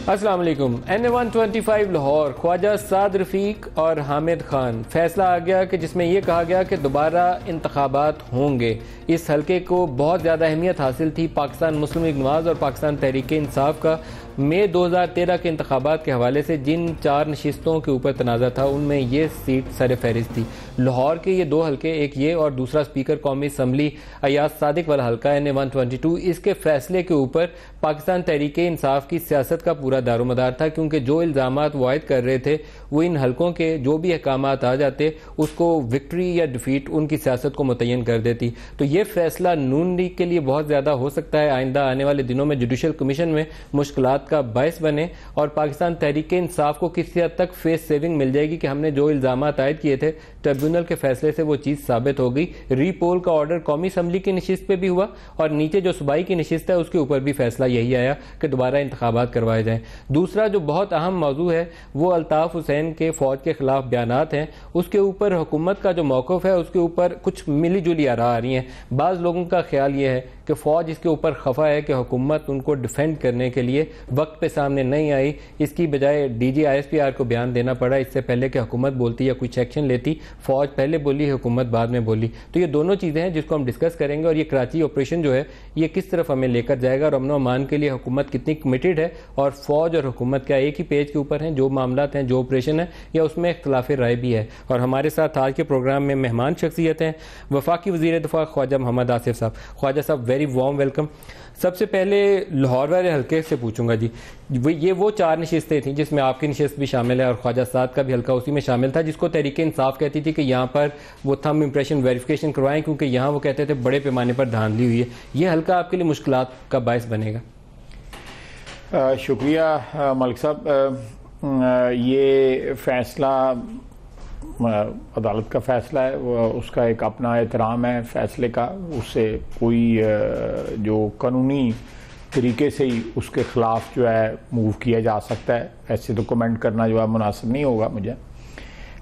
अस्सलाम वालेकुम। NA-125 लाहौर, ख्वाजा साद रफ़ीक और हामिद खान। फैसला आ गया कि जिसमें यह कहा गया कि दोबारा इंतखाबात होंगे। इस हलके को बहुत ज़्यादा अहमियत हासिल थी पाकिस्तान मुस्लिम लीग नवाज़ और पाकिस्तान तहरीक इंसाफ का। मई 2013 के इंतखाबात के हवाले से जिन 4 नशिस्तों के ऊपर तनाज़ा था उनमें ये सीट सर फहरिस्त थी। लाहौर के ये 2 हलके, एक ये और दूसरा स्पीकर कौमी असम्बली अयाज सादिक वाला हलका NA-122, इसके फैसले के ऊपर पाकिस्तान तहरीक इंसाफ की सियासत का पूरा दारोमदार था, क्योंकि जो इल्ज़ामात वो आयद कर रहे थे वो इन हलकों के जो भी अहकामात आ जाते उसको विक्ट्री या डिफीट उनकी सियासत को मुतय्यन कर देती। तो ये फैसला नून लीग के लिए बहुत ज़्यादा हो सकता है आइंदा आने वाले दिनों में जुडिशल कमीशन में मुश्किलात का बायस बने, और पाकिस्तान तहरीक इंसाफ को किसी हद तक फेस सेविंग मिल जाएगी कि हमने जो इल्ज़ामात आयद किए थे ट्रिब्यूनल के फैसले से वो चीज़ साबित हो गई। रीपोल का ऑर्डर कौमी असम्बली की नशिस्त पे भी हुआ और नीचे जो सूबाई की नशिस्त है उसके ऊपर भी फैसला यही आया कि दोबारा इंतखाबात करवाए जाएं। दूसरा जो बहुत अहम मौजू है वो अल्ताफ हुसैन के फौज के खिलाफ बयानात हैं, उसके ऊपर हुकूमत का जो मौक़िफ़ है उसके ऊपर कुछ मिली जुली आरा आ रही हैं। बाज़ लोगों का ख्याल ये है कि फ़ौज इसके ऊपर खफा है कि हुकूमत उनको डिफेंड करने के लिए वक्त पे सामने नहीं आई, इसकी बजाय DG ISPR को बयान देना पड़ा इससे पहले कि हुकूमत बोलती या कुछ एक्शन लेती। फ़ौज पहले बोली, हुकूमत बाद में बोली। तो ये दोनों चीज़ें हैं जिसको हम डिस्कस करेंगे, और ये कराची ऑपरेशन जो है ये किस तरफ हमें लेकर जाएगा और अमन व अमान के लिए हुकूमत कितनी कमिटेड है, और फ़ौज और हुकूमत क्या एक ही पेज के ऊपर हैं जो मामलात हैं, जो ऑपरेशन है, या उसमें इख्तिलाफ राय भी है। और हमारे साथ आज के प्रोग्राम में मेहमान शख्सियत हैं वफाकी वज़ीर दिफा ख्वाजा मोहम्मद आसिफ साहब। Khwaja Sahab very warm welcome. सबसे पहले लाहौर वाले हल्के से पूछूंगा जी, ये वो 4 नशिस्तें थी जिसमें आपकी नशिस्त भी शामिल है और ख्वाजा साद का भी हल्का उसी में शामिल था, जिसको तहरीक इंसाफ कहती थी कि यहाँ पर वो थंब इम्प्रेशन वेरिफिकेशन करवाएं, क्योंकि यहाँ वो कहते थे बड़े पैमाने पर धांधली हुई है। ये हल्का आपके लिए मुश्किलात का बायस बनेगा? शुक्रिया मलिक साहब। ये फैसला अदालत का फैसला है, उसका एक अपना एहतराम है फैसले का, उससे कोई जो कानूनी तरीके से ही उसके ख़िलाफ़ जो है मूव किया जा सकता है। ऐसे तो कमेंट करना जो है मुनासिब नहीं होगा मुझे,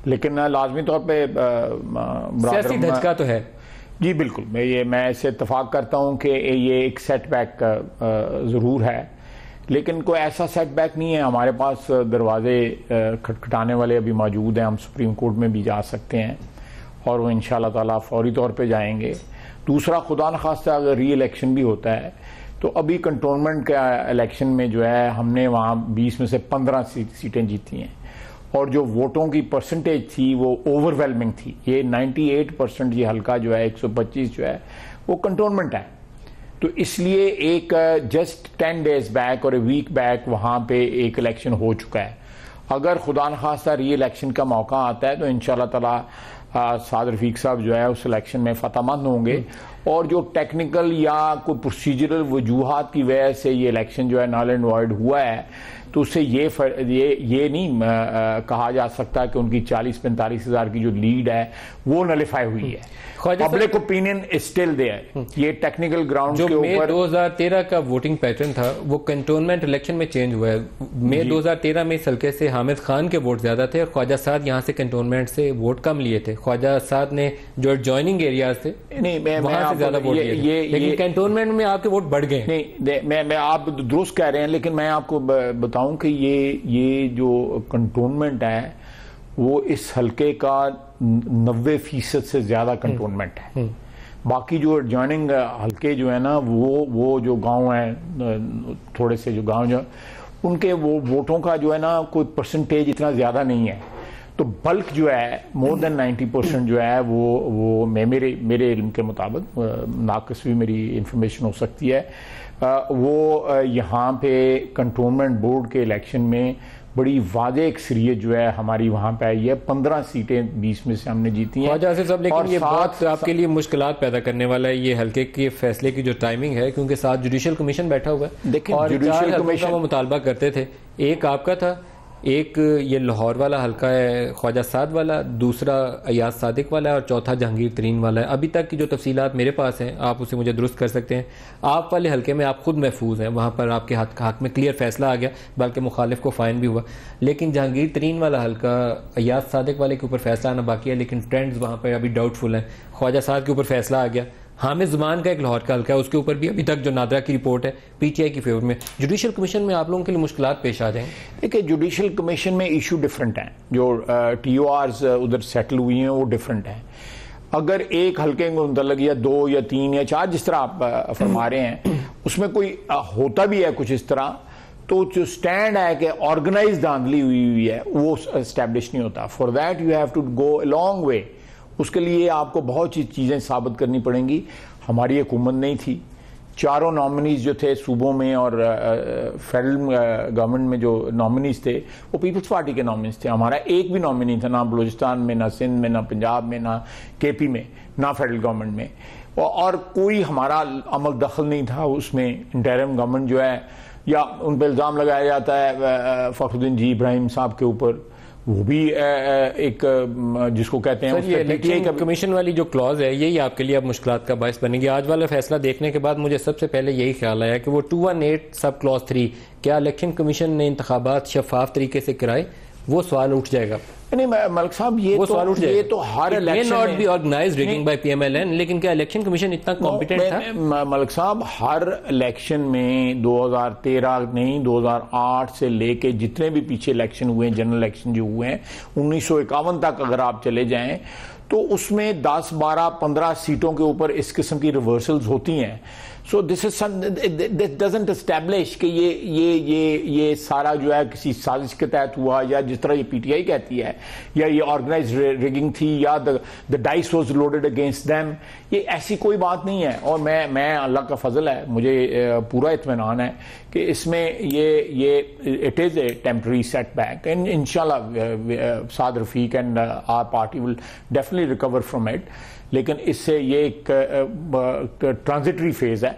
लेकिन लाजमी तौर पे सियासी धचका तो है जी। बिल्कुल, मैं इससे इत्तफाक करता हूँ कि ये एक सेटबैक ज़रूर है, लेकिन कोई ऐसा सेटबैक नहीं है। हमारे पास दरवाजे खटखटाने वाले अभी मौजूद हैं, हम सुप्रीम कोर्ट में भी जा सकते हैं और वो इंशाअल्लाह ताला फौरी तौर पे जाएंगे। दूसरा, खुदा न खास्ता अगर री इलेक्शन भी होता है तो अभी कंटोनमेंट का इलेक्शन में जो है हमने वहाँ 20 में से 15 सीटें जीती हैं, और जो वोटों की परसेंटेज थी वो ओवरवेलमिंग थी। ये 98% ये हल्का जो है 125 जो है वो कंटोनमेंट है। तो इसलिए एक जस्ट 10 डेज बैक और वीक बैक वहाँ पे एक इलेक्शन हो चुका है। अगर खुदा न खास्ता री इलेक्शन का मौका आता है तो इंशाल्लाह ताला साद रफ़ीक साहब जो है उस इलेक्शन में फतहमंद होंगे, और जो टेक्निकल या कोई प्रोसीजरल वजूहात की वजह से ये इलेक्शन जो है नल एंड वॉइड हुआ है तो उससे ये नहीं कहा जा सकता कि उनकी 40-45 हज़ार की जो लीड है वो नलिफाई हुई है। Public opinion is still there. ये टेक्निकल ग्राउंड के ऊपर 2013 का वोटिंग पैटर्न था वो कंटोनमेंट इलेक्शन में चेंज हुआ है। मई 2013 में इस हल्के से हामिद खान के वोट ज्यादा थे और ख्वाजा साद यहाँ से कंटोनमेंट से वोट कम लिए थे। ख्वाजा साद ने जो एडजॉइनिंग एरियाज थे वहां से ज्यादा वोट लिए, लेकिन कंटोनमेंट में आपके वोट बढ़ गए। नहीं, मैं आप दुरुस्त कह रहे हैं, लेकिन मैं आपको बताऊं कि ये जो कंटोनमेंट है वो इस हल्के का 90% से ज्यादा कंटोनमेंट है। बाकी जो एडजॉइनिंग हल्के जो है ना वो जो गांव हैं, थोड़े से जो गांव जो उनके वो वोटों का जो है ना कोई परसेंटेज इतना ज्यादा नहीं है। तो बल्क जो है मोर देन 90% जो है वो मेरे इल्म के मुताबिक, नाक़िस भी मेरी इंफॉर्मेशन हो सकती है, वो यहाँ पे कंटोनमेंट बोर्ड के इलेक्शन में बड़ी वाज़ेह अक्सरियत जो है हमारी वहाँ पे आई है। 15 सीटें 20 में से हमने जीती हैं। लेकिन ये बहुत आपके लिए मुश्किलात पैदा करने वाला है ये हल्के के फैसले की जो टाइमिंग है, क्योंकि साथ जुडिशल कमीशन बैठा हुआ है। देखिए, और जुडिशल कमीशन वो मुतालबा करते थे, एक आपका था, एक ये लाहौर वाला हल्का है ख्वाजा साद वाला, दूसरा अयाज सादिक वाला है और चौथा जहांगीर तरीन वाला है। अभी तक की जो तफसीलात मेरे पास हैं आप उसे मुझे दुरुस्त कर सकते हैं। आप वाले हल्के में आप खुद महफूज हैं, वहाँ पर आपके हक में क्लियर फैसला आ गया, बल्कि मुखालिफ को फ़ाइन भी हुआ। लेकिन जहांगीर तरीन वाला हल्का अयाज सादिक वाले के ऊपर फैसला आना बाकी है, लेकिन ट्रेंड्स वहाँ पर अभी डाउटफुल हैं। ख्वाजा साद के ऊपर फैसला आ गया, हामिद ज़ुमान का एक लाहौर का हल्का है, उसके ऊपर भी अभी तक जो नादरा की रिपोर्ट है पीटीआई की फेवर में, जुडिशल कमीशन में आप लोगों के लिए मुश्किलात पेश आ जाएंगे? देखिए, जुडिशल कमीशन में इशू डिफरेंट हैं, जो TORs उधर सेटल हुई हैं वो डिफरेंट हैं। अगर एक हल्के के मुतल्लिक या 2 या 3 या 4 जिस तरह आप फरमा रहे हैं उसमें कोई होता भी है कुछ इस तरह, तो जो स्टैंड है कि ऑर्गेनाइज धांधली हुई है वो एस्टेब्लिश नहीं होता। For that you have to go a long way. उसके लिए आपको बहुत सी चीज़ें साबित करनी पड़ेंगी। हमारी हुकूमत नहीं थी, चारों नॉमिनीज जो थे सूबों में और फेडरल गवर्नमेंट में जो नॉमिनीज थे वो पीपल्स पार्टी के नॉमिनीज थे। हमारा एक भी नॉमिनी था ना बलूचिस्तान में, ना सिंध में, ना पंजाब में, ना KP में, ना फेडरल गवर्नमेंट में, और कोई हमारा अमल दखल नहीं था उसमें। इंटरिम गवर्नमेंट जो है, या उन पर इल्ज़ाम लगाया जाता है फखरुद्दीन जी इब्राहिम साहब के ऊपर, वो भी एक जिसको कहते हैं ये इलेक्शन कमीशन वाली जो क्लॉज है यही आपके लिए अब मुश्किलात का बायस बनेगी। आज वाला फैसला देखने के बाद मुझे सबसे पहले यही ख्याल आया कि वो 218 सब क्लॉज 3, क्या इलेक्शन कमीशन ने इंतखाबात शफाफ तरीके से कराए, वो सवाल उठ जाएगा। नहीं मलिक साहब, ये तो हर election not be organised rigging by PMLN, लेकिन क्या इलेक्शन कमीशन इतना कॉम्पिटेंट था? मलिक साहब, हर इलेक्शन में 2013 नहीं 2008 से लेके जितने भी पीछे इलेक्शन हुए हैं, जनरल इलेक्शन जो हुए हैं 1951 तक अगर आप चले जाएं तो उसमें 10, 12, 15 सीटों के ऊपर इस किस्म की रिवर्सल्स होती हैं। सो दिस डजंट एस्टैब्लिश कि ये सारा जो है किसी साजिश के तहत हुआ, या जिस तरह ये PTI कहती है, या ये ऑर्गेनाइज रिगिंग थी, या the dice was loaded against them. ये ऐसी कोई बात नहीं है। और मैं अल्लाह का फजल है, मुझे पूरा इत्मीनान है कि इसमें ये it is a temporary setback, and इंशाल्लाह Saad Rafique and our party will definitely recover from it. लेकिन इससे ये एक ट्रांजिटरी फेज है,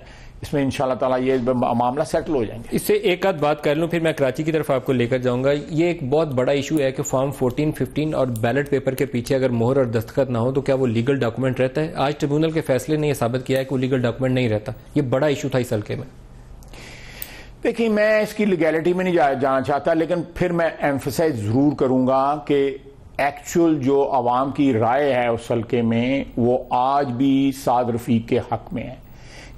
इसमें इंशाल्लाह ताला ये मामला सेटल हो जाएंगे। इससे एक आध बात कर लूं, फिर मैं कराची की तरफ आपको लेकर जाऊंगा। ये एक बहुत बड़ा इशू है कि फॉर्म 14, 15 और बैलेट पेपर के पीछे अगर मोहर और दस्तखत ना हो तो क्या वो लीगल डॉक्यूमेंट रहता है? आज ट्रिब्यूनल के फैसले ने यह साबित किया है कि वो लीगल डॉक्यूमेंट नहीं रहता। ये बड़ा इशू था इस हल्के में। देखिए, मैं इसकी लीगैलिटी में नहीं जाना चाहता, लेकिन फिर मैं एम्फसाइज जरूर करूंगा कि एक्चुअल जो आवाम की राय है उस हल्के में वो आज भी साद रफीक के हक में है।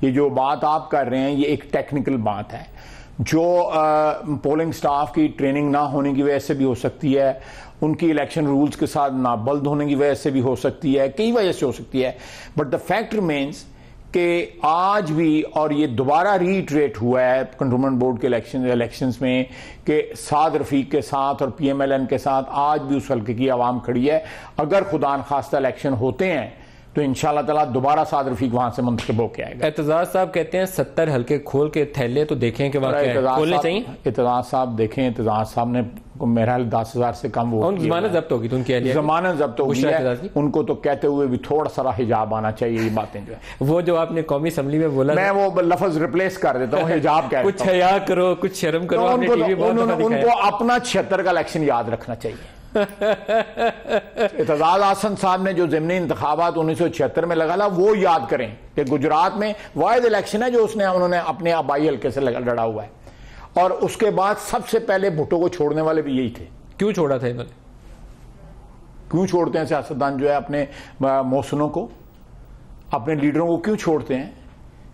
ये जो बात आप कर रहे हैं ये एक टेक्निकल बात है, जो पोलिंग स्टाफ की ट्रेनिंग ना होने की वजह से भी हो सकती है, उनकी इलेक्शन रूल्स के साथ नाबल्द होने की वजह से भी हो सकती है, कई वजह से हो सकती है। बट द फैक्ट रिमेन्स कि आज भी, और ये दोबारा रीट्रेट हुआ है कंटोनमेंट बोर्ड के इलेक्शंस में, कि साद रफीक के साथ और PMLN के साथ आज भी उस हल्के की आवाम खड़ी है। अगर खुदा न खास्ता इलेक्शन होते हैं तो इंशाल्लाह ताला दोबारा साद रफीक वहां से मुंतखब होकर आएगा। एतजाज साहब कहते हैं 70 हल्के खोल के थैले तो देखें कि खोलने चाहिए। एतजाज साहब देखें, एतजाज साहब ने मेरा 10,000 से कम वोट, जमानत जब्त होगी तो उनकी जमानत जब्त होगी है, उनको तो कहते हुए भी थोड़ा सा हिजाब आना चाहिए। ये बातें जो है वो जो आपने कौमी असम्बली में बोला, मैं वो लफ्ज रिप्लेस कर देता हूँ, हिजाब कह कुछ हया करो, कुछ शर्म करो। उनको अपना 76 का इलेक्शन याद रखना चाहिए। एतजाज आसन साहब ने जो ज़िमनी इंतखाबात 1976 में लगा ला वो याद करें कि गुजरात में वाहिद इलेक्शन है जो उन्होंने अपने आबाई हल्के से लड़ा हुआ है, और उसके बाद सबसे पहले भुट्टो को छोड़ने वाले भी यही थे। क्यों छोड़ा था इन्होंने? क्यों छोड़ते हैं सियासतदान जो है अपने मौसनों को, अपने लीडरों को क्यों छोड़ते हैं?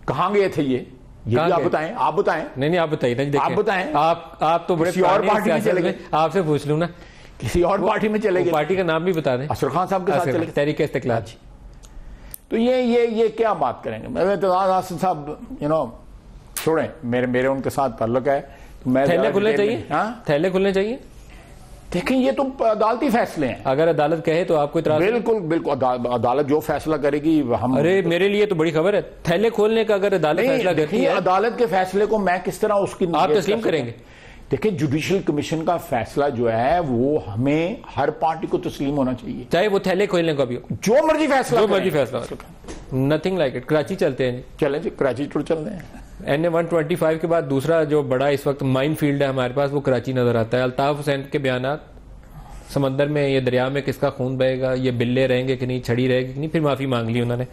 कहाँ गए थे ये भी आप बताएं। आप बताएं। नहीं आप बताइए, आप बताएं। आप तो बड़े और पार्टी में चले गए, आपसे पूछ लूं ना, किसी और पार्टी में चले गए। पार्टी का नाम भी बता दें। असर खान साहब के साथ चले, तहरीक इस्तिकलाल। तो ये क्या बात करेंगे? एतजाज आसन साहब छोड़ें, मेरे उनके साथ ताल्लुक है। थैले खुलने चाहिए, थैले खुलने चाहिए। देखें, ये तो अदालती फैसले हैं। अगर अदालत कहे तो आपको इतराज? बिल्कुल अदालत जो फैसला करेगी हम। अरे मेरे लिए तो बड़ी खबर है, थैले खोलने का अगर अदालत फैसला करती है। अदालत के फैसले को मैं किस तरह उसकी आप तस्लीम करेंगे? देखिए, जुडिशियल कमीशन का फैसला जो है वो हमें हर पार्टी को तस्लीम होना चाहिए, चाहे वो थैले खोलने का भी हो, जो मर्जी फैसला, नथिंग लाइक इट। कराची चलते हैं, चलें जी, कराची टूर चल रहे हैं। NA 125 के बाद दूसरा जो बड़ा इस वक्त माइन फील्ड है हमारे पास, वो कराची नजर आता है। अल्ताफ हुसैन के बयानात, समंदर में ये दरिया में किसका खून बहेगा, ये बिल्ले रहेंगे कि नहीं, छड़ी रहेगी कि नहीं, फिर माफी मांग ली उन्होंने।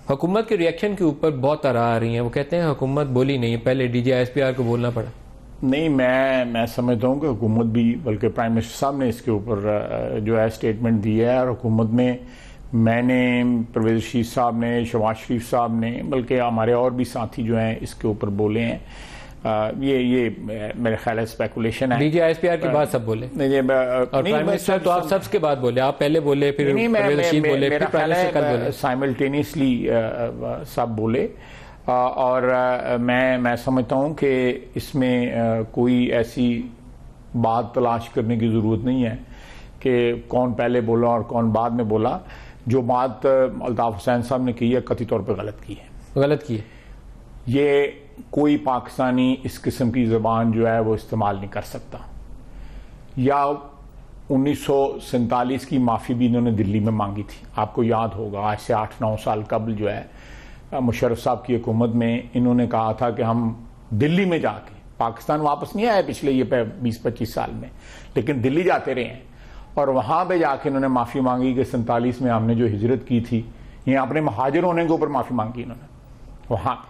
हुकूमत के रिएक्शन के ऊपर बहुत तरह आ रही हैं। वो कहते हैं हुकूमत बोली नहीं, पहले DG-ISPR को बोलना पड़ा। नहीं, मैं समझता हूँ कि हुकूमत भी, बल्कि प्राइम मिनिस्टर साहब ने इसके ऊपर जो है स्टेटमेंट दी है, और हुकूमत में मैंने, परवेज़ रशीद साहब ने, शहबाज शरीफ साहब ने, बल्कि हमारे और भी साथी जो हैं इसके ऊपर बोले हैं। ये मेरे ख्याल है स्पेकुलेशन है। DGISPR के बाद सब बोले और प्राइम मिनिस्टर तो आप सबके बाद बोले, आप पहले बोले फिर परवेज़ रशीद बोले फिर प्राइम मिनिस्टर कल बोले, साइमल्टेनियसली सब बोले। और मैं समझता हूं कि इसमें कोई ऐसी बात तलाश करने की ज़रूरत नहीं है कि कौन पहले बोला और कौन बाद में बोला। जो बात अल्ताफ हुसैन साहब ने की है कतई तौर पर गलत की है। ये कोई पाकिस्तानी इस किस्म की ज़बान जो है वो इस्तेमाल नहीं कर सकता। या 1947 की माफ़ी भी इन्होंने दिल्ली में मांगी थी, आपको याद होगा, आज से 8-9 साल कबल जो है मुशर्रफ साहब की हुकूमत में इन्होंने कहा था कि हम दिल्ली में जाके, पाकिस्तान वापस नहीं आए पिछले ये 20-25 साल में, लेकिन दिल्ली जाते रहे हैं और वहाँ पे जाके इन्होंने माफ़ी मांगी कि 47 में हमने जो हिजरत की थी, ये अपने महाजिर होने के ऊपर माफ़ी मांगी इन्होंने वहाँ पे।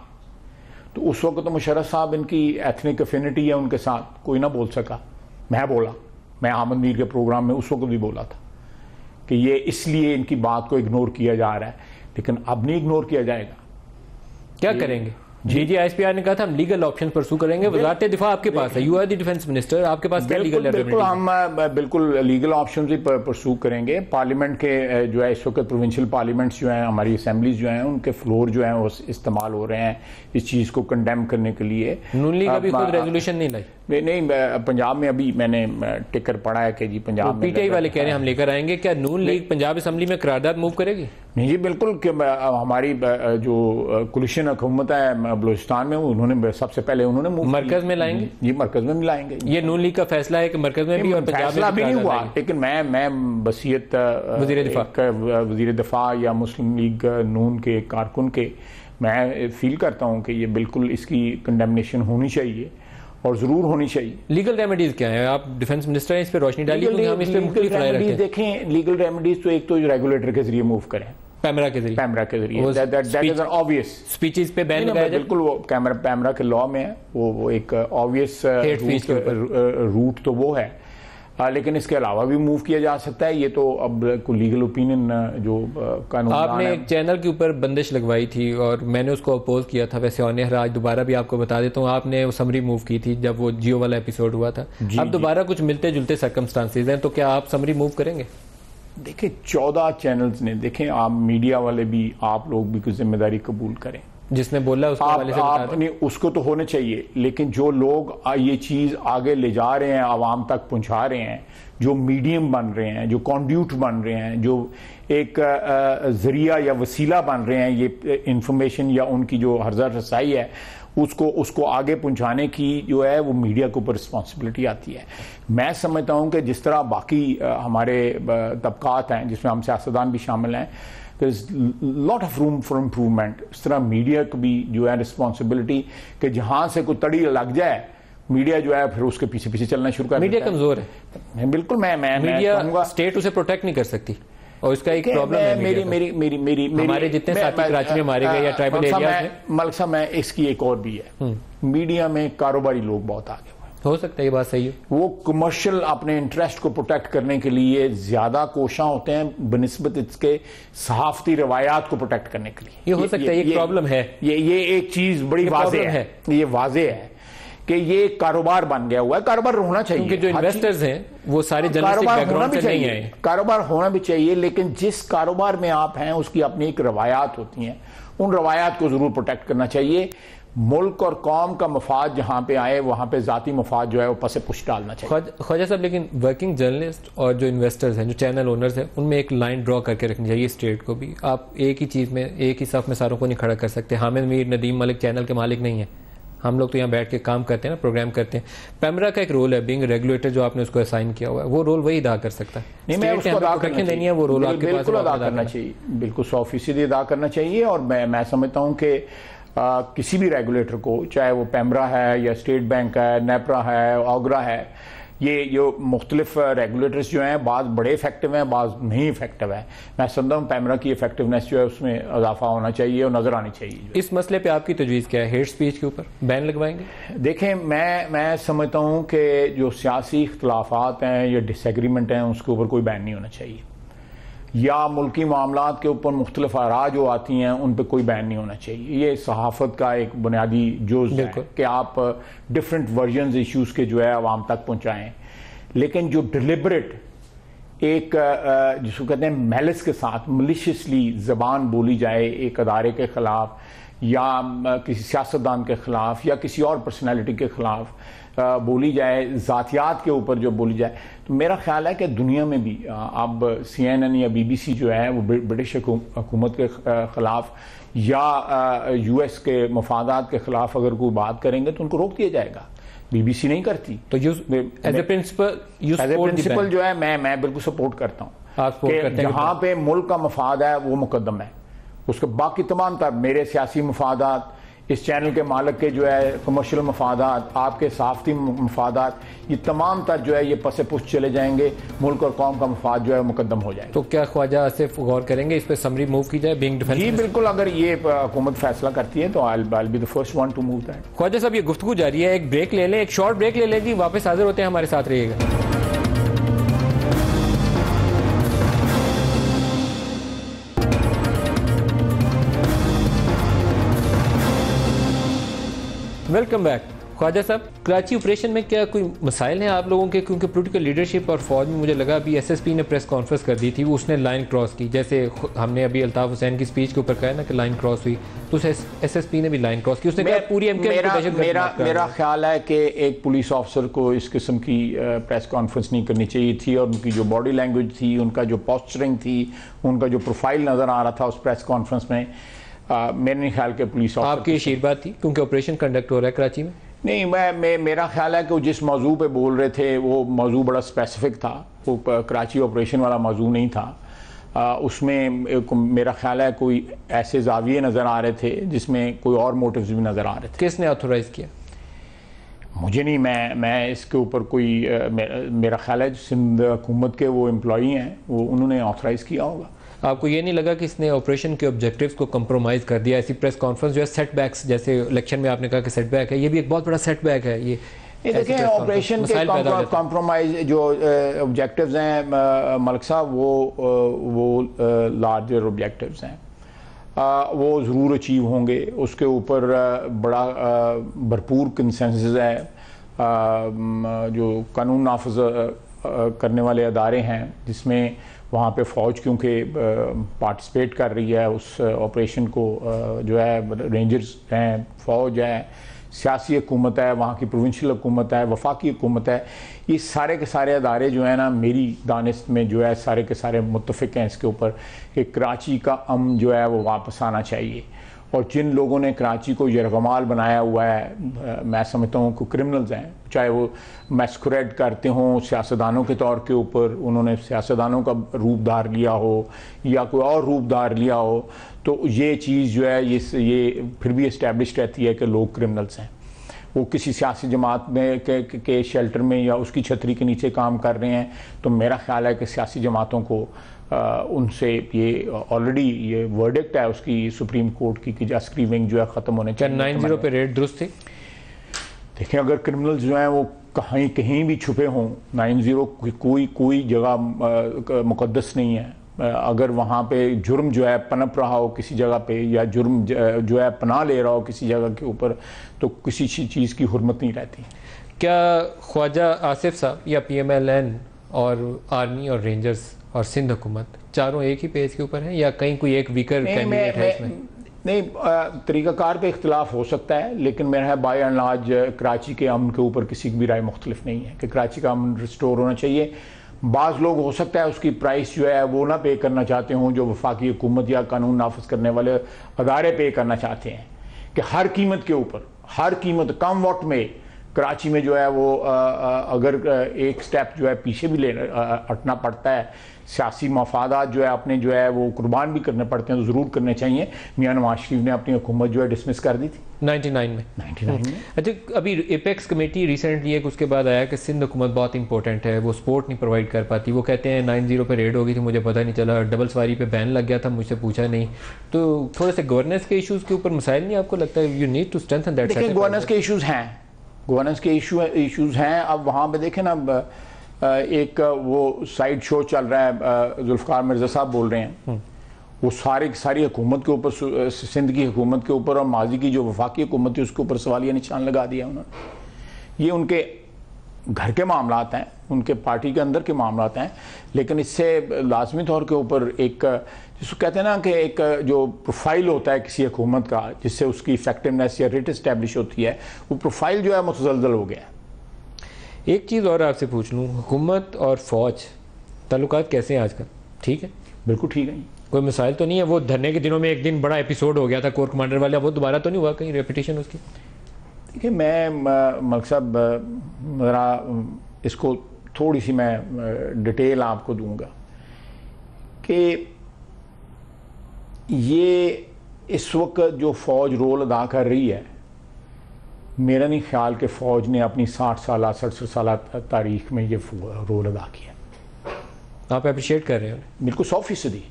तो उस वक्त तो मुशर्रफ साहब, इनकी एथनिक अफिनिटी है उनके साथ, कोई ना बोल सका। मैं बोला, मैं अहमद मीर के प्रोग्राम में उस वक्त भी बोला था कि ये इसलिए इनकी बात को इग्नोर किया जा रहा है, लेकिन अब नहीं इग्नोर किया जाएगा। क्या करेंगे? DGISPR ने कहा था हम लीगल ऑप्शन परसू करेंगे। वज़ारत दिफा आपके पास है, you are the defence minister, आपके पास क्या लीगल बिल्कुल हम बिल्कुल लीगल ऑप्शन ही परसू करेंगे। पार्लियामेंट के जो है इस वक्त प्रोविंशियल पार्लियामेंट्स जो हैं, हमारी असेंबलीज जो हैं, उनके फ्लोर जो हैं वो इस्तेमाल हो रहे हैं इस चीज़ को कंडेम करने के लिए। नून लीग अभी खुद रेजोल्यूशन नहीं लाई। नहीं, पंजाब में अभी मैंने टिकर पढ़ा है कि जी पंजाब में PTI वाले कह रहे हैं हम लेकर आएंगे। क्या नून लीग पंजाब असेंबली में करारदाद मूव करेगी? नहीं जी, बिल्कुल। हमारी जो कोलिशन हुकूमत है बलूचिस्तान में, उन्होंने सबसे पहले उन्होंने मरकज में लाएंगे। जी, मरकज में लाएंगे। ये नून लीग का फैसला है कि मरकज में भी और पंजाब में भी नहीं हुआ, लेकिन मैं बसीयत वजीर दिफा या मुस्लिम लीग नून के कारकुन के मैं फील करता हूँ कि ये बिल्कुल इसकी कंडेमनेशन होनी चाहिए और जरूर होनी चाहिए। लीगल रेमेडीज क्या है? आप डिफेंस मिनिस्टर हैं, इस पे रोशनी डालिए। हम इस पे मुख्तलिफ राय रखते हैं। देखें, लीगल रेमेडीज तो एक तो रेगुलेटर के जरिए मूव करें, पैमरा के जरिए that is an obvious. Speeches पे बैन लगाया जाए, बिल्कुल वो पैमरा के लॉ में है, वो एक ऑब्वियस रूट तो वो है, लेकिन इसके अलावा भी मूव किया जा सकता है। ये तो अब कोई लीगल ओपिनियन जो कानून। आपने एक चैनल के ऊपर बंदिश लगवाई थी और मैंने उसको अपोज किया था, वैसे ऑन एयर आज दोबारा भी आपको बता देता हूँ, आपने वो समरी मूव की थी जब वो जियो वाला एपिसोड हुआ था। अब दोबारा कुछ मिलते जुलते सर्कमस्टांसेस हैं, तो क्या आप समरी मूव करेंगे? देखिए, 14 चैनल्स ने, देखें आप मीडिया वाले भी, आप लोग भी कुछ जिम्मेदारी कबूल करें। जिसने बोला उसके वाले से बता दें। उसको तो होने चाहिए, लेकिन जो लोग ये चीज आगे ले जा रहे हैं, आवाम तक पहुंचा रहे हैं, जो मीडियम बन रहे हैं, जो कॉन्ड्यूट बन रहे हैं, जो एक जरिया या वसीला बन रहे हैं ये इंफॉर्मेशन या उनकी जो हर्जा रसाई है उसको आगे पहुंचाने की जो है वो मीडिया के ऊपर रिस्पॉन्सिबिलिटी आती है। मैं समझता हूं कि जिस तरह बाकी हमारे तबकात हैं जिसमें हम सियासतदान भी शामिल हैं, there is lot of room for improvement। इस तरह मीडिया को भी जो है रिस्पॉन्सिबिलिटी कि जहां से कोई तड़ी लग जाए, मीडिया जो है फिर उसके पीछे पीछे चलना शुरू कर देता है। मीडिया कमजोर है, बिल्कुल। मैं मीडिया स्टेट उसे प्रोटेक्ट नहीं कर सकती और इसका एक प्रॉब्लम है। मेरी हमारे जितने साथी कराची में मारे गए या ट्राइबल एरियाज में, मलिक साहब, मैं इसकी एक और भी है, मीडिया में कारोबारी लोग बहुत आगे हुए। हो सकता है, ये बात सही है। वो कमर्शियल अपने इंटरेस्ट को प्रोटेक्ट करने के लिए ज्यादा कोशां होते हैं बनिस्बत इसके सहाफती रवायात को प्रोटेक्ट करने के लिए। ये हो सकता है, एक प्रॉब्लम है। ये एक चीज बड़ी वाज़ेह है, ये वाज़ेह है कि ये कारोबार बन गया हुआ है। कारोबार होना चाहिए, क्योंकि जो इन्वेस्टर्स हैं वो सारे जर्नलिस्टिक बैकग्राउंड से नहीं आए। कारोबार होना भी चाहिए, लेकिन जिस कारोबार में आप हैं उसकी अपनी एक रवायात होती हैं, उन रवायात को जरूर प्रोटेक्ट करना चाहिए। मुल्क और कौम का मफाद जहां पे आए वहां पे जाती मफाद जो है वो पसे पुश डालना चाहिए। ख्वाजा साहब, लेकिन वर्किंग जर्नलिस्ट और जो इन्वेस्टर्स हैं, जो चैनल ओनर्स हैं, उनमें एक लाइन ड्रॉ करके रखनी चाहिए स्टेट को भी। आप एक ही चीज में, एक ही सफ में सारों को नहीं खड़ा कर सकते। हामिद मीर, नदीम मलिक चैनल के मालिक नहीं है। हम लोग तो यहाँ बैठ के काम करते हैं ना, प्रोग्राम करते हैं। पैमरा का एक रोल है, बिंग रेगुलेटर, जो आपने उसको असाइन किया हुआ है, वो रोल वही अदा कर सकता है। नहीं, मैं उसको अदा देनी है, वो रोल आपके पास बिल्कुल अदा करना चाहिए, बिल्कुल 100% अदा करना चाहिए। और मैं समझता हूँ कि किसी भी रेगुलेटर को, चाहे वो पैमरा है या स्टेट बैंक है, नेपरा है, ऑगरा है, ये जो मुख्तलिफ रेगुलेटर्स जो हैं, बाज़ बड़े इफेक्टिव हैं, बाज़ नहीं इफेक्टिव है। मैं समझता हूँ पैमरा की इफेक्टिवनेस जो है उसमें इजाफा होना चाहिए और नजर आनी चाहिए। इस मसले पे आपकी तजवीज़ क्या है? हेट स्पीच के ऊपर बैन लगवाएंगे? देखें, मैं समझता हूँ कि जो सियासी इख्तलाफात हैं या डिसएग्रीमेंट हैं उसके ऊपर कोई बैन नहीं होना चाहिए। या मुल्की मामलात के ऊपर मुख्तलिफ आरा जो आती हैं उन पर कोई बैन नहीं होना चाहिए। ये सहाफ़त का एक बुनियादी जोज़ है कि आप डिफरेंट वर्जन इशूज़ के जो है आवाम तक पहुँचाएँ, लेकिन जो डिलिबरेट एक जिसको कहते हैं मैलिस के साथ मलिशियसली ज़बान बोली जाए एक अदारे के ख़िलाफ़ या किसी सियासतदान के ख़िलाफ़ या किसी और पर्सनैलिटी के ख़िलाफ़ बोली जाए, ज़ातियात के ऊपर जो बोली जाए, तो मेरा ख्याल है कि दुनिया में भी अब CNN या BBC जो है वो ब्रिटिश हुकूमत के ख़िलाफ़ या US के मफादात के ख़िलाफ़ अगर कोई बात करेंगे तो उनको रोक दिया जाएगा। BBC नहीं करती। तो एज ए प्रिंसिपल जो है मैं बिल्कुल सपोर्ट करता हूँ कि जहाँ पे मुल्क का मफाद है वो मुकद्दम है, उसके बाकी तमाम तर मेरे सियासी मफादात, इस चैनल के मालिक के जो है कमर्शियल मफादात, आपके सहाफ़ती मफादात, ये तमाम तर जो है ये पसे पुश चले जाएंगे, मुल्क और कौम का मफाद जो है मुकद्दम हो जाएगा। तो क्या ख्वाजा आसिफ गौर करेंगे इस पर समरी मूव की जाए बीइंग डिफेंस? जी बिल्कुल, अगर ये हुकूमत फैसला करती है तो I be the first one to move that. Khawaja साहब ये गुफ्तगू जारी है, एक ब्रेक ले लें, एक शॉर्ट ब्रेक ले लें जी, वापस हाजिर होते हैं, हमारे साथ रहिएगा। Welcome back. Khwaja Sahab, Karachi operation में क्या कोई मसाइल हैं आप लोगों के? क्योंकि पॉलिटिकल लीडरशिप और फौज में मुझे लगा अभी SSP ने प्रेस कॉन्फ्रेंस कर दी थी, उसने लाइन क्रॉस की, जैसे हमने अभी अल्ताफ हुसैन की स्पीच के ऊपर कहा ना कि लाइन क्रॉस हुई, तो SSP ने भी लाइन क्रॉस की। उसने कहा पूरी मेरा ख्याल है कि एक पुलिस ऑफिसर को इस किस्म की प्रेस कॉन्फ्रेंस नहीं करनी चाहिए थी, और उनकी जो बॉडी लैंग्वेज थी, उनका जो पोस्चरिंग थी, उनका जो प्रोफाइल नज़र आ रहा था उस प्रेस कॉन्फ्रेंस में, मेरे ख्याल के पुलिस ऑफिसर आपकी शीरबात थी क्योंकि ऑपरेशन कंडक्ट हो रहा है कराची में। नहीं, मेरा ख्याल है कि जिस मौजू पे बोल रहे थे वो मौजू बड़ा स्पेसिफिक था, वो कराची ऑपरेशन वाला मौजू नहीं था। उसमें मेरा ख्याल है कोई ऐसे जाविये नज़र आ रहे थे जिसमें कोई और मोटिव्स भी नज़र आ रहे थे। किसने ऑथोराइज किया? मुझे नहीं, मैं इसके ऊपर कोई मेरा ख्याल है सिंध हुकूमत के वो एम्प्लॉई हैं, वो उन्होंने ऑथराइज़ किया होगा। आपको ये नहीं लगा कि इसने ऑपरेशन के ऑब्जेक्टिव्स को कंप्रोमाइज़ कर दिया? ऐसी प्रेस कॉन्फ्रेंस जो है सेटबैक्स, जैसे इलेक्शन में आपने कहा कि सेटबैक है, ये भी एक बहुत बड़ा सेटबैक है। ये देखिए ऑपरेशन के कॉम्प्रोमाइज जो ऑब्जेक्टिव्स हैं मलिक साहब, वो लार्जर ऑब्जेक्टिव्स हैं, वो ज़रूर अचीव होंगे, उसके ऊपर बड़ा भरपूर कंसेंसस है। जो कानून नाफिज करने वाले अदारे हैं जिसमें वहाँ पे फ़ौज क्योंकि पार्टिसिपेट कर रही है उस ऑपरेशन को, जो है रेंजर्स हैं, फ़ौज है, सियासी हुकूमत है, वहाँ की प्रोविंशियल हुकूमत है, वफाकी हुकूमत है, ये सारे के सारे अदारे जो है ना मेरी दानिश में जो है सारे के सारे मुत्तफ़िक़ हैं इसके ऊपर कि कराची का अमन जो है वो वापस आना चाहिए। और जिन लोगों ने कराची को यरगमाल बनाया हुआ है, मैं समझता हूँ कि क्रिमिनल्स हैं, चाहे वो मैस्कुरेट करते हों सियासतदानों के तौर के ऊपर, उन्होंने सियासतदानों का रूप धार लिया हो या कोई और रूप धार लिया हो, तो ये चीज़ जो है ये फिर भी इस्टेब्लिश रहती है कि लोग क्रिमिनल्स हैं। वो किसी सियासी जमात में के शेल्टर में या उसकी छतरी के नीचे काम कर रहे हैं, तो मेरा ख्याल है कि सियासी जमातों को उनसे ये ऑलरेडी ये वर्डिक्ट है उसकी सुप्रीम कोर्ट की कि स्क्रीविंग जो है ख़त्म होने चाहिए। 90 पे रेड दुरुस्त थी? देखिए अगर क्रिमिनल्स जो हैं वो कहीं भी छुपे हों, 90 कोई जगह मुकद्दस नहीं है। अगर वहाँ पे जुर्म जो है पनप रहा हो किसी जगह पे, या जुर्म जो है पनाह ले रहा हो किसी जगह के ऊपर, तो किसी चीज़ की हुर्मत नहीं रहती। क्या ख्वाजा आसिफ साहब या PMLN और आर्मी और रेंजर्स और सिंध हुकूमत चारों एक ही पेज के ऊपर हैं, या कहीं कोई एक वीकर कैंडिडेट है इसमें? नहीं, तरीक़ाकार पे इख्तिलाफ हो सकता है, लेकिन मेरा है बाय एंड लार्ज कराची के अमन के ऊपर किसी की भी राय मुख्तलिफ नहीं है कि कराची का अमन रिस्टोर होना चाहिए। बाज़ लोग हो सकता है उसकी प्राइस जो है वो ना पे करना चाहते हों, जो वफाकी हुकूमत या कानून नाफिज करने वाले अदारे पे करना चाहते हैं कि हर कीमत के ऊपर, हर कीमत कम वक्त में कराची में जो है वो अगर एक स्टेप जो है पीछे भी हटना पड़ता है, सियासी मफादात जो है अपने जो है वो कुर्बान भी करने पड़ते हैं, तो ज़रूर करने चाहिए। मियां नवाज शरीफ ने अपनी हुकूमत जो है डिसमिस कर दी थी 99 में। अच्छा, अभी एपेक्स कमेटी रिसेंटली एक उसके बाद आया कि सिंध हुकूमत बहुत इंपॉर्टेंट है, वो सपोर्ट नहीं प्रोवाइड कर पाती। वो कहते हैं 90 पे रेड हो गई थी, मुझे पता नहीं चला, डबल सवारी पे बैन लग गया था, मुझसे पूछा नहीं। तो थोड़े से गवर्नेंस के इशूज़ के ऊपर मसाइल नहीं आपको लगता है? You need to strengthen that. देखिए गवर्नेंस के इशूज़ हैं, गवर्नेंस के इशूज़ हैं। अब वहाँ पे देखें ना, एक वो साइड शो चल रहा है, जुल्फ़िकार मिर्ज़ा साहब बोल रहे हैं, वो सारी हुकूमत के ऊपर, सिंध की हुकूमत के ऊपर और माजी की जो वफाकी हुकूमत थी उसके ऊपर सवालिया निशान लगा दिया उन्होंने। ये उनके घर के मामलात हैं, उनके पार्टी के अंदर के मामलात हैं, लेकिन इससे लाजमी तौर के ऊपर एक जिसको कहते हैं ना कि एक जो प्रोफाइल होता है किसी हुकूमत का, जिससे उसकी इफेक्टिवनेस या रेट इस्टेब्लिश होती है, वो प्रोफाइल जो है मुतज़लज़ल हो गया। एक चीज़ और आपसे पूछ लूँ, हुकूमत और फ़ौज ताल्लुकात कैसे हैं आजकल? ठीक है, बिल्कुल ठीक है, कोई मिसाइल तो नहीं है? वो धरने के दिनों में एक दिन बड़ा एपिसोड हो गया था कोर कमांडर वाला, वो दोबारा तो नहीं हुआ कहीं रेपिटेशन उसकी? देखिए, मैं मलिक साहब ज़रा इसको थोड़ी सी मैं डिटेल आपको दूंगा कि ये इस वक्त जो फ़ौज रोल अदा कर रही है, मेरा नहीं ख्याल कि फ़ौज ने अपनी 60 साल 67 साल तारीख में ये रोल अदा किया। आप अप्रिशिएट कर रहे हो? बिल्कुल 100%।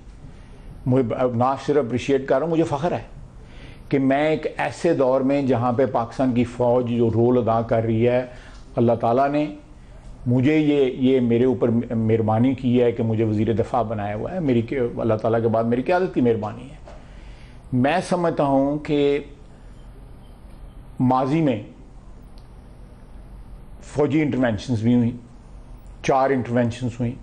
मुझे ना सिर्फ अप्रिशिएट कर रहा हूँ, मुझे फ़ख्र है कि मैं एक ऐसे दौर में जहाँ पे पाकिस्तान की फ़ौज जो रोल अदा कर रही है, अल्लाह ताला ने मुझे ये मेरे ऊपर मेहरबानी की है कि मुझे वज़ीर दफ़ा बनाया हुआ है। मेरी अल्लाह ताला के बाद मेरी क़यादत की मेहरबानी है। मैं समझता हूँ कि माजी में फ़ौजी इंटरवेंशंस भी हुई, 4 इंटरवेंशंस हुई,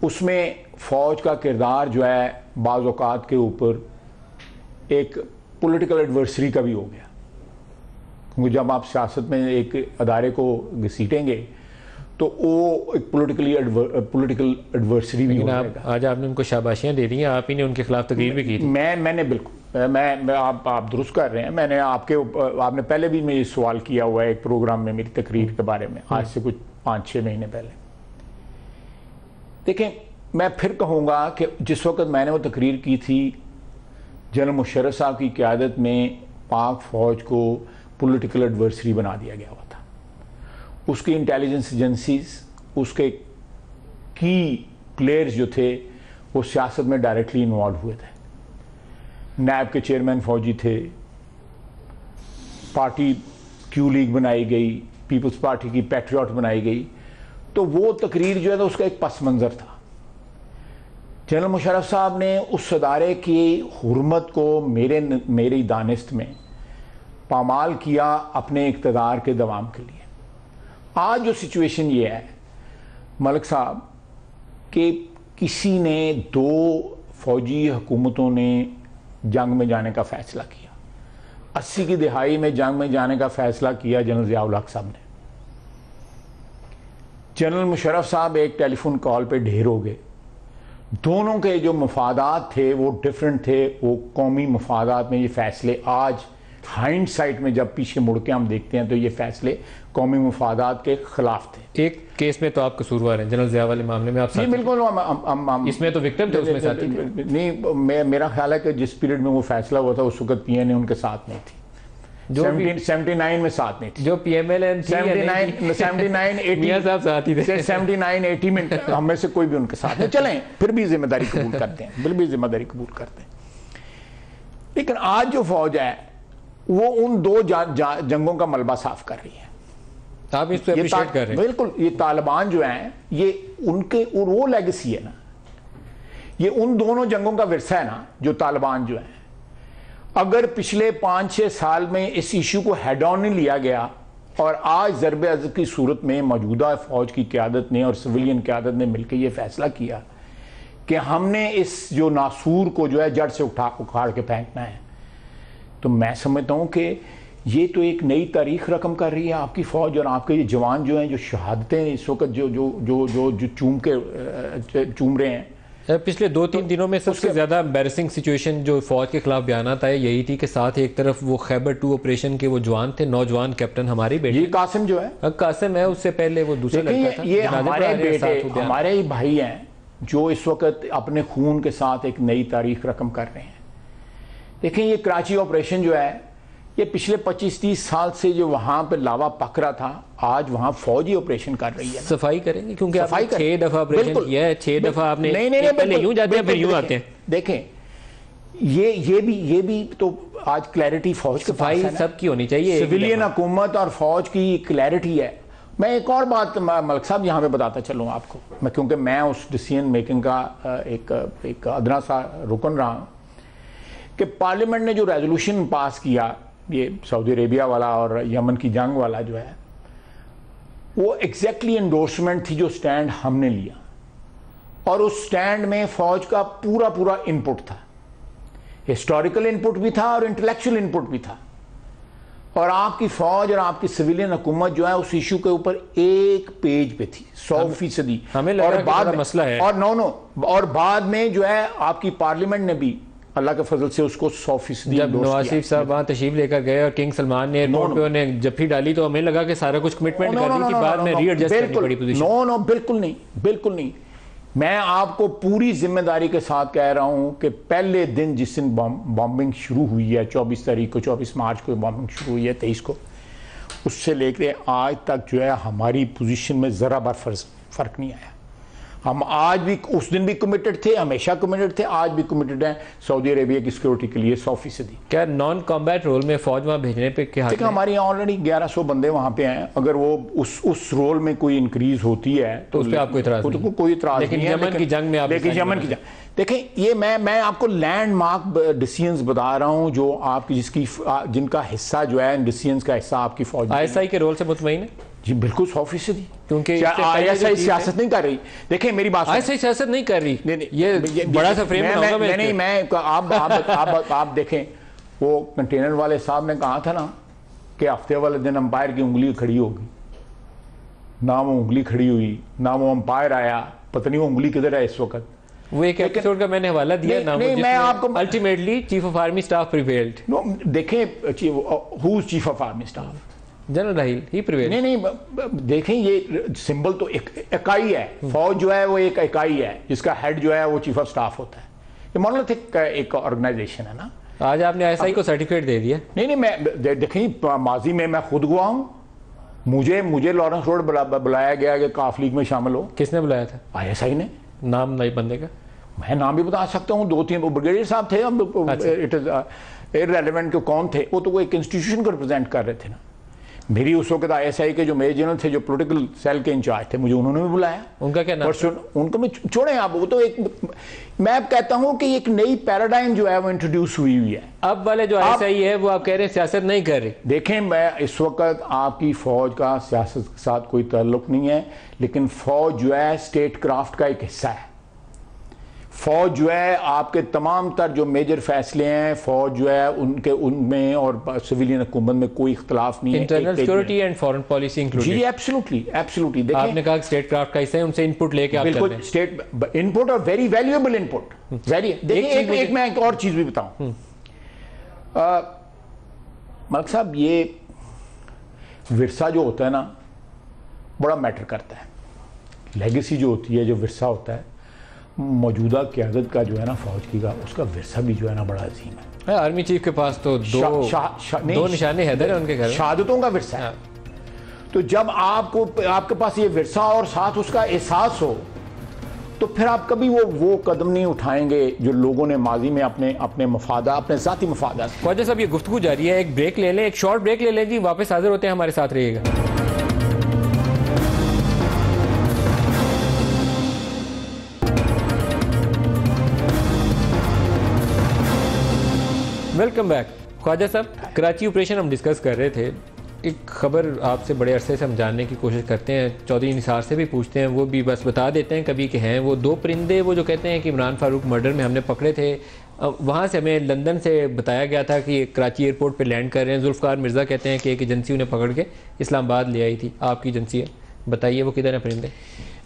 उसमें फ़ौज का किरदार जो है बाज़ औक़ात के ऊपर एक पॉलिटिकल एडवर्सरी का भी हो गया, क्योंकि जब आप सियासत में एक अदारे को घसीटेंगे तो वो एक पॉलिटिकल एडवर्सरी भी हो जाएगा। आज आपने उनको शाबाशियां दे दी हैं, आप ही ने उनके खिलाफ तकरीर भी की थी। मैंने बिल्कुल मैं आप दुरुस्त कर रहे हैं। मैंने आपने पहले भी मुझे सवाल किया हुआ है एक प्रोग्राम में मेरी तकरीर के बारे में, आज से कुछ 5-6 महीने पहले। देखें, मैं फिर कहूँगा कि जिस वक्त मैंने वो तकरीर की थी, जनरल मुशर्रफ साहब की क़यादत में पाक फ़ौज को पॉलिटिकल एडवर्सरी बना दिया गया हुआ था। उसकी इंटेलिजेंस एजेंसीज, उसके की प्लेयर्स जो थे वो सियासत में डायरेक्टली इन्वॉल्व हुए थे। नैब के चेयरमैन फौजी थे, पार्टी क्यू लीग बनाई गई, पीपल्स पार्टी की पैट्रियट बनाई गई। तो वो तकरीर जो है तो उसका एक पस मंज़र था। जनरल मुशर्रफ साहब ने उस अदारे की हुर्मत को मेरी दानिस्त में पामाल किया अपने इक़्तिदार के दवाम के लिए। आज जो सिचुएशन ये है मलिक साहब कि किसी ने 2 फौजी हुकूमतों ने जंग में जाने का फ़ैसला किया। 80 की दिहाई में जंग में जाने का फ़ैसला किया जनरल ज़िया-उल हक साहब ने। जनरल मुशर्रफ साहब एक टेलीफोन कॉल पे ढेर हो गए। दोनों के जो मफादात थे वो डिफरेंट थे। वो कौमी मफादात में ये फ़ैसले आज हाइंडसाइट में जब पीछे मुड़ के हम देखते हैं तो ये फ़ैसले कौमी मफादात के खिलाफ थे। एक केस में तो आप कसूरवार हैं, जनरल ज़िया वाले मामले में आप जी बिल्कुल। इसमें तो विक्टिम थे, उसमें साथी थे। नहीं, मेरा ख्याल है कि जिस पीरियड में वो फैसला हुआ था उस वक्त पीएनए उनके साथ नहीं थी। जो 79 में साथ नहीं थी। जो पीएमएल 79 80 साहब साथ ही थे। 79 80 में हम में से कोई भी उनके साथ नहीं। चलें, फिर भी जिम्मेदारी कबूल करते हैं, फिर भी जिम्मेदारी कबूल करते हैं। लेकिन आज जो फौज है वो उन 2 जंगों का मलबा साफ कर रही है। आप इसको अप्रिशिएट कर रहे हैं? बिल्कुल। ये तालिबान जो हैं ये उनके वो लेगेसी है ना, ये उन दोनों जंगों का विरसा है ना जो तालिबान जो है। अगर पिछले 5-6 साल में इस इशू को हेड ऑन नहीं लिया गया और आज ज़रबे अज़ब की सूरत में मौजूदा फौज की क़यादत ने और सिविलियन क़यादत ने मिलकर ये फैसला किया कि हमने इस जो नासूर को जो है जड़ से उखाड़ के फेंकना है, तो मैं समझता हूँ कि ये तो एक नई तारीख रकम कर रही है आपकी फ़ौज। और आपके ये जवान जो हैं, जो शहादतें इस वक्त जो चूम रहे हैं। पिछले 2-3 दिनों में सबसे ज़्यादा एम्बैरेसिंग सिचुएशन जो फ़ौज के खिलाफ बयानात आए यही थी कि साथ एक तरफ वो खैबर 2 ऑपरेशन के वो जवान थे, नौजवान कैप्टन हमारे बेटे, ये कासिम जो है, कासिम है, उससे पहले वो दूसरा लड़का था। ये हमारे बेटे, हमारे ही भाई हैं जो इस वक्त अपने खून के साथ एक नई तारीख रकम कर रहे हैं। देखें, ये कराची ऑपरेशन जो है ये पिछले 25-30 साल से जो वहां पे लावा पक रहा था, आज वहां फौजी ऑपरेशन कर रही है। सफाई करेंगे क्योंकि आपने 6 दफा ऑपरेशन किया है, 6 दफा आपने पहले यूं जाते हैं फिर यूं आते हैं। देखें, ये भी तो आज क्लैरिटी फौज के पास है ना। सबकी होनी चाहिए। सिविलियन हुकूमत और फौज की क्लैरिटी है। मैं एक और बात मलिक साहब यहाँ पे बताता चलूँ आपको, मैं क्योंकि मैं उस डिसीजन मेकिंग का एक अदना सा रुकन रहा हूँ कि पार्लियामेंट ने जो रेजोल्यूशन पास किया ये सऊदी अरेबिया वाला और यमन की जंग वाला जो है, वो एग्जैक्टली एंडोर्समेंट थी जो स्टैंड हमने लिया, और उस स्टैंड में फौज का पूरा पूरा इनपुट था, हिस्टोरिकल इनपुट भी था और इंटेलेक्चुअल इनपुट भी था। और आपकी फौज और आपकी सिविलियन हुकूमत जो है उस इशू के ऊपर एक पेज पे थी 100%। हमें लगा और बाद में मसला है और बाद में जो है आपकी पार्लियामेंट ने भी अल्लाह के फजल से उसको 100% जब नवाज शरीफ साहब वहाँ तशरीफ लेकर गए और किंग सलमान ने एयरपोर्ट पे उन्हें जफ्फी डाली तो हमें लगा कि सारा कुछ कमिटमेंट कर दी थी, बाद में रीएडजस्ट करनी पड़ी पोजीशन। नो, बिल्कुल नहीं, बिल्कुल नहीं। मैं आपको पूरी जिम्मेदारी के साथ कह रहा हूं कि पहले दिन जिस दिन बॉम्बिंग शुरू हुई है 24 तारीख को, 24 मार्च को बॉम्बिंग शुरू हुई है 23 को, उससे लेकर आज तक जो है हमारी पोजीशन में ज़रा बार फर्क नहीं आया। हम आज भी उस दिन भी कमिटेड थे, हमेशा कमिटेड थे, आज भी कमिटेड हैं सऊदी अरेबिया की सिक्योरिटी के लिए 100%। क्या नॉन कॉम्बैट रोल में फौज वहाँ भेजने पे क्या देखिए हमारे यहाँ ऑलरेडी 1100 बंदे वहाँ पे हैं, अगर वो उस रोल में कोई इंक्रीज होती है तो उस पर आपको इतराज नहीं? कोई इतराज नहीं है। यमन की जंग में लेकिन यमन की जंग देखें, ये मैं आपको लैंडमार्क डिसीजंस बता रहा हूँ जो आपकी जिनका हिस्सा जो है डिसीजंस का हिस्सा आपकी फौज ISI के रोल से मुतमईन है जी, बिल्कुल 100%। क्योंकि ISI सियासत नहीं कर रही। देखिए मेरी बात, ISI सियासत नहीं कर रही, ये बड़ा सा फ्रेम आप देखें, वो कंटेनर वाले साहब ने कहा था ना कि हफ्ते वाले दिन अंपायर की उंगली खड़ी होगी, ना वो उंगली खड़ी हुई, ना वो अंपायर आया, पता नहीं वो उंगली किधर है इस वक्त। वो एक एपिसोड का मैंने हवाला दिया ना, मैं आपको ultimately chief of army staff prevailed. देखें who is chief of army staff? General Raheel ही प्रिवेल्ड। नहीं, देखें ये सिंबल तो एक इकाई है, फौज जो है वो एक इकाई है जिसका हेड जो है वो चीफ ऑफ स्टाफ होता है। ये मोनोलिथिक एक ऑर्गेनाइजेशन है ना। आज आपने ISI को सर्टिफिकेट दे दिया। नहीं, मैं देखें माजी में मैं खुद हुआ हूँ, मुझे लॉरेंस रोड बुलाया गया कि काफ लीग में शामिल हो। किसने बुलाया था? ISI ने। नाम नहीं बंदे का? मैं नाम भी बता सकता हूँ, 2-3 ब्रिगेडियर साहब थे। अब इट इज इररिलेवेंट कि कौन थे, वो तो एक इंस्टीट्यूशन को रिप्रेजेंट कर रहे थे ना। मेरी उस वक्त ISI के जो मेजर जनरल थे, जो पॉलिटिकल सेल के इंचार्ज थे, मुझे उन्होंने भी बुलाया। उनका क्या नाम? उनको मैं छोड़े आप, वो तो एक, मैं कहता हूं कि एक नई पैराडाइम जो है वो इंट्रोड्यूस हुई है। अब वाले जो ISI है वो आप कह रहे हैं सियासत नहीं कर रही। देखें, मैं इस वक्त आपकी फौज का सियासत के साथ कोई ताल्लुक नहीं है, लेकिन फौज जो है स्टेट क्राफ्ट का एक हिस्सा है। फौज जो है आपके तमाम तर जो मेजर फैसले हैं, फौज जो है उनमें और सिविलियन हुकूमत में कोई इख्तलाफ नहीं है। Internal security and foreign policy included. जी एब्सोल्युटली। देखिए आपने कहा स्टेट क्राफ्ट का हिस्सा है, उनसे इनपुट लेके आप बिल्कुल स्टेट इनपुट और वेरी वैल्यूएबल इनपुट। देखिए एक मैं एक और चीज भी बताऊं मलिक साहब, ये विरसा जो होता है ना बड़ा मैटर करता है। लेगेसी जो होती है, जो विरसा होता है, मौजूदा क़यादत का जो है ना फौज की का, उसका विरसा भी जो है ना बड़ा अजीम है। आर्मी चीफ के पास तो दो निशाने हैदर है उनके घर, शहादतों का विरसा है। तो जब आपके पास ये विरसा और साथ उसका एहसास हो, तो फिर आप कभी वो कदम नहीं उठाएंगे जो लोगों ने माजी में अपने मफादा, अपने ज़ाती मफादा। ख्वाजा साहब, ये गुफ्तगू जारी है, एक ब्रेक ले लें, एक शॉर्ट ब्रेक ले लें जी, वापस हाजिर होते हैं, हमारे साथ रहिएगा। Welcome back. Khwaja Sahab, Karachi operation हम डिस्कस कर रहे थे। एक खबर आपसे बड़े अरसे से हम जानने की कोशिश करते हैं, चौधरी निसार से भी पूछते हैं, वो भी बस बता देते हैं कभी कि हैं वो 2 परिंदे, वो जो कहते हैं कि इमरान फारूक मर्डर में हमने पकड़े थे। वहाँ से हमें लंदन से बताया गया था कि कराची एयरपोर्ट पे लैंड कर रहे हैं। जुल्फ़कार मिर्ज़ा कहते हैं कि एक एजेंसी उन्हें पकड़ के इस्लामाबाद ले आई थी, आपकी एजेंसी है, बताइए वो किधर है परिंदे?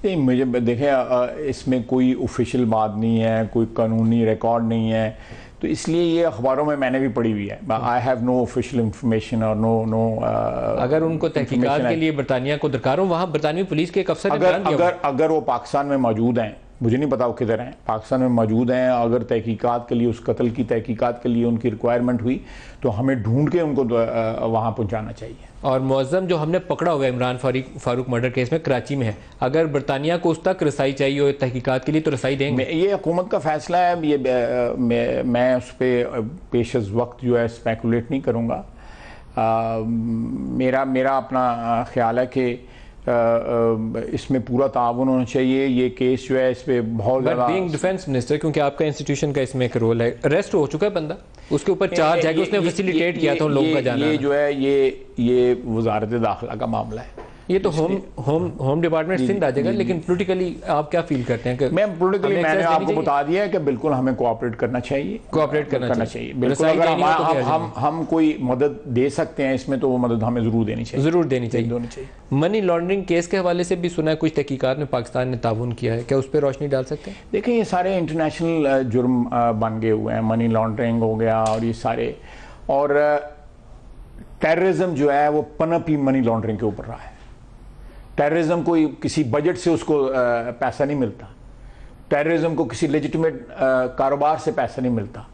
नहीं, मुझे देखें इसमें कोई ऑफिशियल बात नहीं है, कोई कानूनी रिकॉर्ड नहीं है, तो इसलिए ये अखबारों में मैंने भी पढ़ी हुई है। I have no official information और नो अगर उनको तहकीकात के लिए बरतानिया को दरकार हो, वहाँ बरतानवी पुलिस के एक अफसर अगर वो पाकिस्तान में मौजूद हैं, मुझे नहीं पता वो किधर हैं, पाकिस्तान में मौजूद हैं, अगर तहकीकात के लिए, उस कत्ल की तहकीकात के लिए उनकी रिक्वायरमेंट हुई तो हमें ढूंढ के उनको वहाँ पहुँचाना चाहिए। और मुअज़्ज़म जो हमने पकड़ा हुआ है इमरान फारूक मर्डर केस में कराची में है, अगर बरतानिया को उस तक रसाई चाहिए हो तहकीकात के लिए तो रसाई देंगे? ये हुकूमत का फैसला है, ये मैं उस पर पेश अज़ वक्त जो है स्पेकुलेट नहीं करूँगा। मेरा अपना ख्याल है कि इसमें पूरा ताउन होना चाहिए। ये केस जो है इस पर बहुत ज़्यादा बीइंग डिफेंस मिनिस्टर, क्योंकि आपका इंस्टीट्यूशन का इसमें एक रोल है, अरेस्ट हो चुका है बंदा, उसके ऊपर चार्ज है कि उसने फैसिलिटेट किया था उन लोगों का जाना। ये जो है ये वजारत दाखिला का मामला है। ये तो होम डिपार्टमेंट सिंध आ जाएगा, लेकिन पोलिटिकली आप क्या फील करते हैं? मैं पोलिटिकली मैंने आपको बता दिया है कि बिल्कुल हमें कोऑपरेट करना चाहिए, कोऑपरेट करना चाहिए। बिल्कुल, अगर हम कोई मदद दे सकते हैं इसमें तो वो मदद हमें जरूर देनी चाहिए। मनी लॉन्ड्रिंग केस के हवाले से भी सुना है कुछ तहकीकात में पाकिस्तान ने ताउन किया है, क्या उस पर रोशनी डाल सकते हैं? देखिए, ये सारे इंटरनेशनल जुर्म बन गए हुए हैं, मनी लॉन्ड्रिंग हो गया और ये सारे, और टेररिज्म जो है वो पनप ही मनी लॉन्ड्रिंग के ऊपर रहा है। टेररिज्म को किसी बजट से उसको पैसा नहीं मिलता, टेररिज्म को किसी लेजिटिमेट कारोबार से पैसा नहीं मिलता,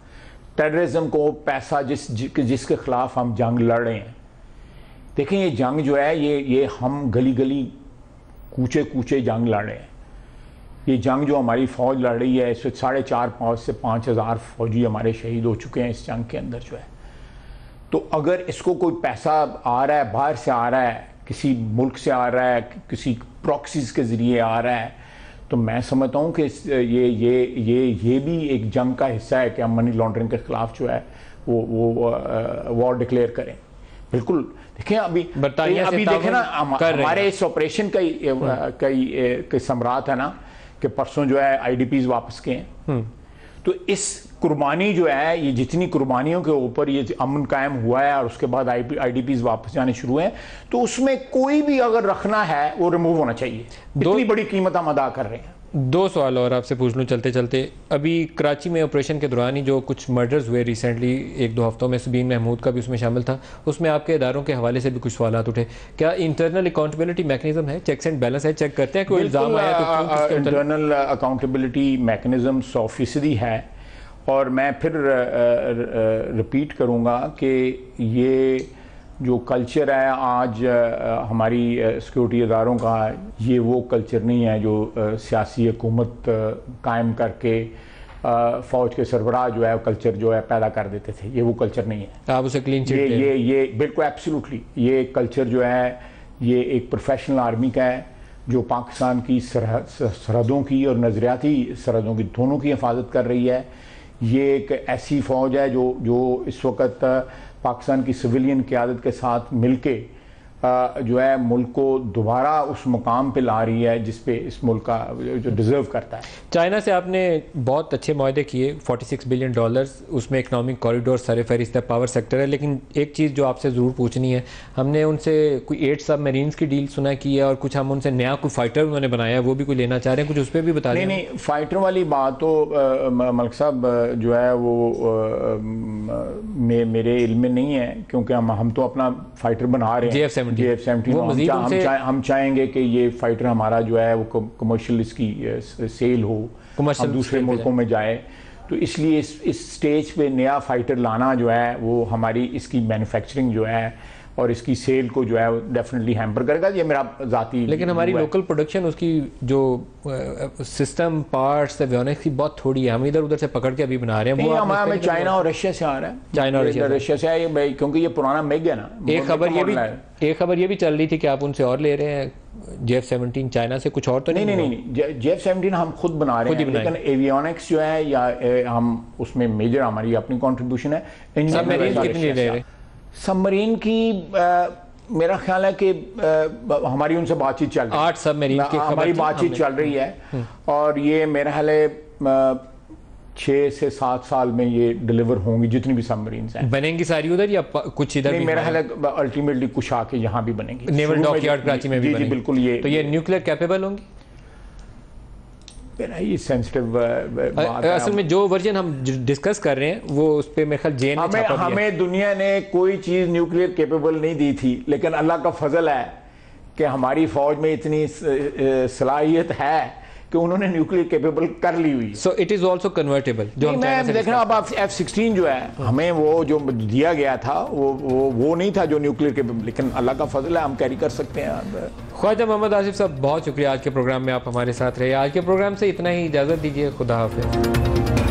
टेररिज्म को पैसा जिसके खिलाफ हम जंग लड़ रहे हैं। देखें, ये जंग जो है ये हम गली गली कूचे कूचे जंग लड़ रहे हैं। ये जंग जो हमारी फौज लड़ रही है, इस वक्त 4,500 से 5,000 फौजी हमारे शहीद हो चुके हैं इस जंग के अंदर जो है। तो अगर इसको कोई पैसा आ रहा है, बाहर से आ रहा है, किसी मुल्क से आ रहा है, किसी प्रॉक्सीज के ज़रिए आ रहा है, तो मैं समझता हूँ कि ये भी एक जंग का हिस्सा है कि हम मनी लॉन्ड्रिंग के खिलाफ जो है वो वॉर डिक्लेयर करें। बिल्कुल, देखिए अभी देखें ना, हमारे इस ऑपरेशन कई सम्राट है ना कि परसों जो है IDPs वापस गए हैं। तो इस कुर्बानी जो है, ये जितनी कुर्बानियों के ऊपर ये अमन कायम हुआ है और उसके बाद IDPs वापस जाने शुरू हैं, तो उसमें कोई भी अगर रखना है वो रिमूव होना चाहिए। इतनी बड़ी कीमत हम अदा कर रहे हैं। 2 सवाल और आपसे पूछ लूँ चलते चलते। अभी कराची में ऑपरेशन के दौरान ही जो कुछ मर्डर्स हुए रिसेंटली 1-2 हफ्तों में, सबीन महमूद का भी उसमें शामिल था, उसमें आपके इदारों के हवाले से भी कुछ सवाल उठे। क्या इंटरनल अकाउंटेबिलिटी मैकेनिज्म है, चेक्स एंड बैलेंस है, चेक करते हैं कोई इल्ज़ाम आया तो? इंटरनल अकाउंटेबिलिटी मैकेनिज्म 100% है, और मैं फिर रिपीट करूँगा कि ये जो कल्चर है आज हमारी सिक्योरिटी इदारों का, ये वो कल्चर नहीं है जो सियासी हुकूमत कायम करके फ़ौज के सरबराह जो है कल्चर जो है पैदा कर देते थे। ये वो कल्चर नहीं है। आप उसे क्लीन चिट ये बिल्कुल एब्सोल्युटली, ये कल्चर जो है ये एक प्रोफेशनल आर्मी का है जो पाकिस्तान की सरहदों की और नज़रियाती सरहदों की दोनों की हिफाजत कर रही है। ये एक ऐसी फ़ौज है जो इस वक्त पाकिस्तान की सिविलियन क़यादत के साथ मिलके जो है मुल्क को दोबारा उस मुकाम पे ला रही है जिस पे इस मुल्क का जो डिज़र्व करता है। चाइना से आपने बहुत अच्छे मुआहदे किए, $46 बिलियन, उसमें इकनॉमिक कॉरिडोर सर फहरिस्त है, पावर सेक्टर है। लेकिन एक चीज़ जो आपसे ज़रूर पूछनी है, हमने उनसे कोई 8 सबमरीन्स की डील सुना की है और कुछ हम उनसे नया कोई फाइटर उन्होंने बनाया है, वो भी कोई लेना चाह रहे हैं, कुछ उस पर भी बता दें। नहीं, फाइटर वाली बात तो मलिक साहब जो है वो मेरे इल्म में नहीं है, क्योंकि हम तो अपना फाइटर बना रहे हैं JF-17। हम चाहेंगे कि ये फाइटर हमारा जो है वो कमर्शियल इसकी सेल हो, हम दूसरे मुल्कों में जाए। तो इसलिए इस स्टेज पे नया फाइटर लाना जो है वो हमारी इसकी मैन्युफैक्चरिंग जो है और इसकी सेल को जो है डेफिनेटली हैम्पर करेगा। ये मेरा जाती, लेकिन हमारी लोकल प्रोडक्शन उसकी जो सिस्टम पार्ट्स एवियोनिक्स की बहुत थोड़ी है, हम इधर उधर से पकड़ के अभी बना रहे हैं। वो हमें चाइना और रशिया से आ रहा है, चाइना और रशिया से है, क्योंकि ये पुराना मेग है ना। एक खबर ये भी चल रही थी कि आप उनसे और ले रहे हैं JF-17 चाइना से, कुछ और तो नहीं। JF-17 हम खुद बना रहे हैं, लेकिन एवियोनिक्स जो है या हम उसमें मेजर हमारी अपनी कॉन्ट्रीब्यूशन है। सबमरीन की मेरा ख्याल है कि हमारी उनसे बातचीत चल रही है, 8 सबमरीन की हमारी बातचीत चल रही है, और ये मेरा ख्याल है 6 से 7 साल में ये डिलीवर होंगी जितनी भी सबमरीन हैं। बनेंगी सारी उधर या कुछ इधर? नहीं, मेरा ख्याल है अल्टीमेटली कुछ आके यहाँ भी बनेंगी, नेवल डॉकयार्ड कराची में भी। जी बिल्कुल। तो ये न्यूक्लियर कैपेबल होंगी? ये सेंसिटिव बात है। असल में जो वर्जन हम डिस्कस कर रहे हैं वो उस पे मेरे ख्याल जेन हमें दुनिया ने कोई चीज़ न्यूक्लियर कैपेबल नहीं दी थी, लेकिन अल्लाह का फजल है कि हमारी फौज में इतनी सलाहियत है कि उन्होंने न्यूक्लियर कैपेबल कर ली हुई। So it is also convertible. जो हम देखना, अब F-16 जो है हमें वो जो दिया गया था वो नहीं था जो न्यूक्लियर कैपेबल, लेकिन अल्लाह का फजल है हम कैरी कर सकते हैं। ख्वाजा मोहम्मद आसिफ साहब, बहुत शुक्रिया, आज के प्रोग्राम में आप हमारे साथ रहे। आज के प्रोग्राम से इतना ही, इजाज़त दीजिए, खुदा हाफिज़।